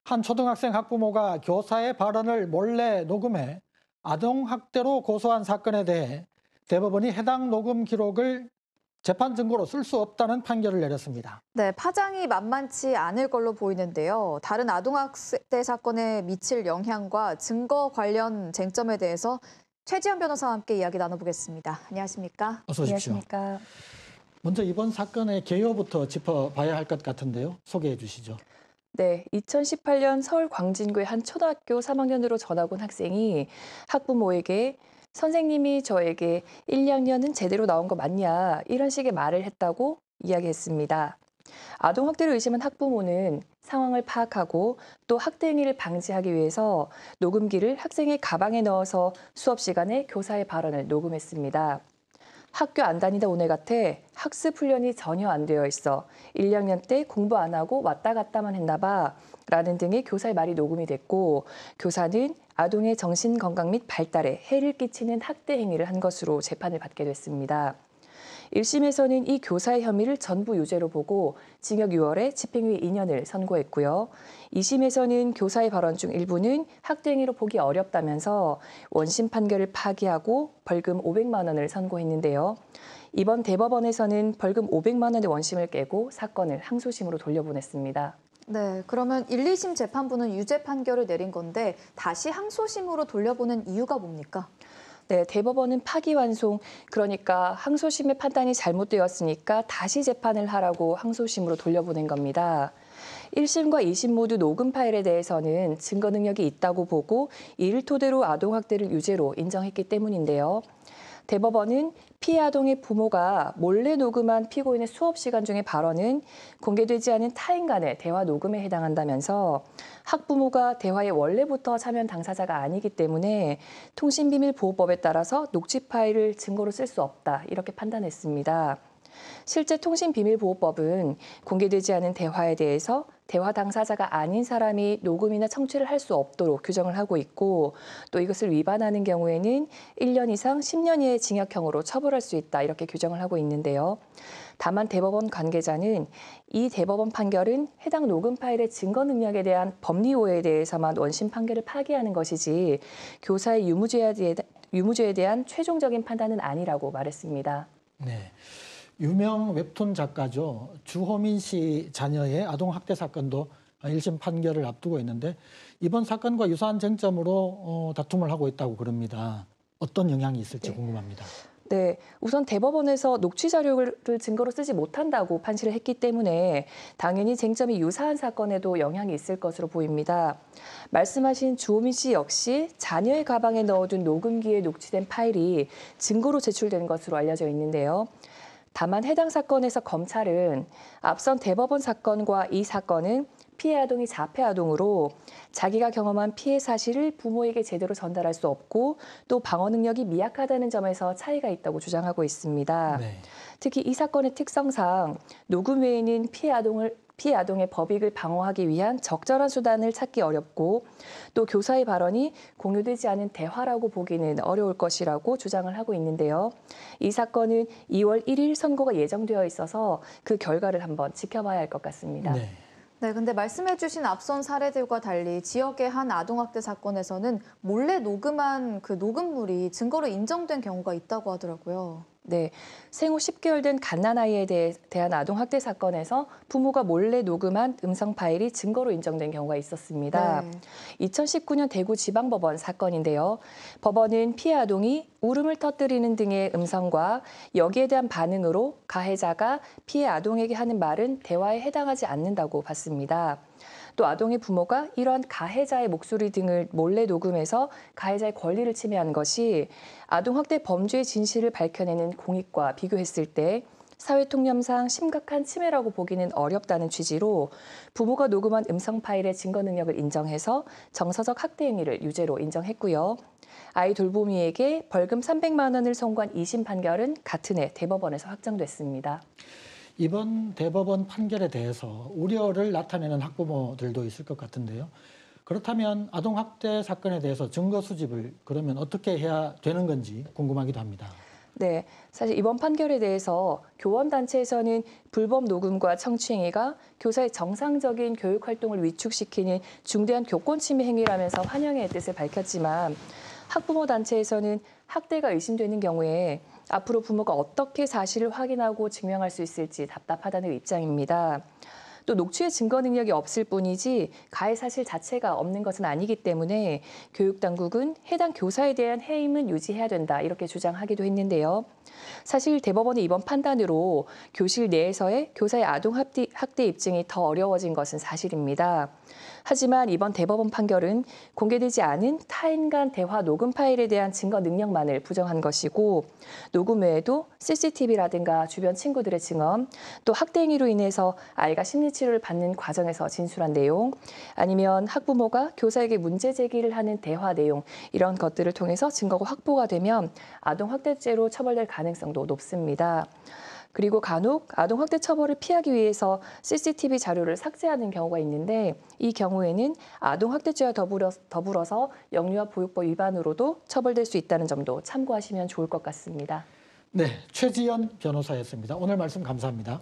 한 초등학생 학부모가 교사의 발언을 몰래 녹음해 아동학대로 고소한 사건에 대해 대법원이 해당 녹음 기록을 재판 증거로 쓸 수 없다는 판결을 내렸습니다. 네, 파장이 만만치 않을 걸로 보이는데요. 다른 아동학대 사건에 미칠 영향과 증거 관련 쟁점에 대해서 최지연 변호사와 함께 이야기 나눠보겠습니다. 안녕하십니까? 어서 오십시오. 안녕하십니까? 먼저 이번 사건의 개요부터 짚어봐야 할 것 같은데요. 소개해 주시죠. 네, 2018년 서울 광진구의 한 초등학교 3학년으로 전학 온 학생이 학부모에게 선생님이 저에게 1, 2학년은 제대로 나온 거 맞냐 이런 식의 말을 했다고 이야기했습니다. 아동학대를 의심한 학부모는 상황을 파악하고 또 학대 행위를 방지하기 위해서 녹음기를 학생의 가방에 넣어서 수업 시간에 교사의 발언을 녹음했습니다. 학교 안 다니다 오늘 같아 학습 훈련이 전혀 안 되어 있어 1, 2학년 때 공부 안 하고 왔다 갔다만 했나 봐 라는 등의 교사의 말이 녹음이 됐고 교사는 아동의 정신건강 및 발달에 해를 끼치는 학대 행위를 한 것으로 재판을 받게 됐습니다. 1심에서는 이 교사의 혐의를 전부 유죄로 보고 징역 6월에 집행유예 2년을 선고했고요. 2심에서는 교사의 발언 중 일부는 학대 행위로 보기 어렵다면서 원심 판결을 파기하고 벌금 500만 원을 선고했는데요. 이번 대법원에서는 벌금 500만 원의 원심을 깨고 사건을 항소심으로 돌려보냈습니다. 네, 그러면 1, 2심 재판부는 유죄 판결을 내린 건데 다시 항소심으로 돌려보는 이유가 뭡니까? 네, 대법원은 파기환송, 그러니까 항소심의 판단이 잘못되었으니까 다시 재판을 하라고 항소심으로 돌려보낸 겁니다. 1심과 2심 모두 녹음 파일에 대해서는 증거 능력이 있다고 보고 이를 토대로 아동학대를 유죄로 인정했기 때문인데요. 대법원은 피해 아동의 부모가 몰래 녹음한 피고인의 수업 시간 중의 발언은 공개되지 않은 타인 간의 대화 녹음에 해당한다면서 학부모가 대화에 원래부터 참여 당사자가 아니기 때문에 통신비밀보호법에 따라서 녹취 파일을 증거로 쓸 수 없다 이렇게 판단했습니다. 실제 통신비밀보호법은 공개되지 않은 대화에 대해서 대화 당사자가 아닌 사람이 녹음이나 청취를 할 수 없도록 규정을 하고 있고 또 이것을 위반하는 경우에는 1년 이상 10년 이하의 징역형으로 처벌할 수 있다 이렇게 규정을 하고 있는데요. 다만 대법원 관계자는 이 대법원 판결은 해당 녹음 파일의 증거 능력에 대한 법리 오해에 대해서만 원심 판결을 파기하는 것이지 교사의 유무죄에 대한 최종적인 판단은 아니라고 말했습니다. 네. 유명 웹툰 작가죠. 주호민 씨 자녀의 아동학대 사건도 1심 판결을 앞두고 있는데 이번 사건과 유사한 쟁점으로 다툼을 하고 있다고 그럽니다. 어떤 영향이 있을지 궁금합니다. 네, 우선 대법원에서 녹취 자료를 증거로 쓰지 못한다고 판시를 했기 때문에 당연히 쟁점이 유사한 사건에도 영향이 있을 것으로 보입니다. 말씀하신 주호민 씨 역시 자녀의 가방에 넣어둔 녹음기에 녹취된 파일이 증거로 제출된 것으로 알려져 있는데요. 다만 해당 사건에서 검찰은 앞선 대법원 사건과 이 사건은 피해 아동이 자폐 아동으로 자기가 경험한 피해 사실을 부모에게 제대로 전달할 수 없고 또 방어 능력이 미약하다는 점에서 차이가 있다고 주장하고 있습니다. 네. 특히 이 사건의 특성상 녹음 외에는 피해 아동의 법익을 방어하기 위한 적절한 수단을 찾기 어렵고 또 교사의 발언이 공유되지 않은 대화라고 보기는 어려울 것이라고 주장을 하고 있는데요. 이 사건은 2월 1일 선고가 예정되어 있어서 그 결과를 한번 지켜봐야 할 것 같습니다. 네, 근데 말씀해주신 앞선 사례들과 달리 지역의 한 아동학대 사건에서는 몰래 녹음한 그 녹음물이 증거로 인정된 경우가 있다고 하더라고요. 네, 생후 10개월 된 갓난아이에 대한 아동학대 사건에서 부모가 몰래 녹음한 음성 파일이 증거로 인정된 경우가 있었습니다. 2019년 대구지방법원 사건인데요. 법원은 피해 아동이 울음을 터뜨리는 등의 음성과 여기에 대한 반응으로 가해자가 피해 아동에게 하는 말은 대화에 해당하지 않는다고 봤습니다. 또 아동의 부모가 이러한 가해자의 목소리 등을 몰래 녹음해서 가해자의 권리를 침해한 것이 아동학대 범죄의 진실을 밝혀내는 공익과 비교했을 때 사회통념상 심각한 침해라고 보기는 어렵다는 취지로 부모가 녹음한 음성 파일의 증거 능력을 인정해서 정서적 학대 행위를 유죄로 인정했고요. 아이 돌보미에게 벌금 300만 원을 선고한 2심 판결은 같은 해 대법원에서 확정됐습니다. 이번 대법원 판결에 대해서 우려를 나타내는 학부모들도 있을 것 같은데요. 그렇다면 아동학대 사건에 대해서 증거 수집을 그러면 어떻게 해야 되는 건지 궁금하기도 합니다. 네, 사실 이번 판결에 대해서 교원단체에서는 불법 녹음과 청취행위가 교사의 정상적인 교육 활동을 위축시키는 중대한 교권 침해 행위라면서 환영의 뜻을 밝혔지만 학부모 단체에서는 학대가 의심되는 경우에 앞으로 부모가 어떻게 사실을 확인하고 증명할 수 있을지 답답하다는 입장입니다. 또 녹취의 증거 능력이 없을 뿐이지 가해 사실 자체가 없는 것은 아니기 때문에 교육당국은 해당 교사에 대한 해임은 유지해야 된다 이렇게 주장하기도 했는데요. 사실 대법원의 이번 판단으로 교실 내에서의 교사의 아동학대 입증이 더 어려워진 것은 사실입니다. 하지만 이번 대법원 판결은 공개되지 않은 타인 간 대화 녹음 파일에 대한 증거 능력만을 부정한 것이고 녹음 외에도 CCTV라든가 주변 친구들의 증언, 또 학대 행위로 인해서 아이가 심리치료를 받는 과정에서 진술한 내용, 아니면 학부모가 교사에게 문제 제기를 하는 대화 내용 이런 것들을 통해서 증거가 확보가 되면 아동학대죄로 처벌될 가능성도 높습니다. 그리고 간혹 아동학대 처벌을 피하기 위해서 CCTV 자료를 삭제하는 경우가 있는데 이 경우에는 아동학대죄와 더불어서 영유아 보육법 위반으로도 처벌될 수 있다는 점도 참고하시면 좋을 것 같습니다. 네, 최지연 변호사였습니다. 오늘 말씀 감사합니다.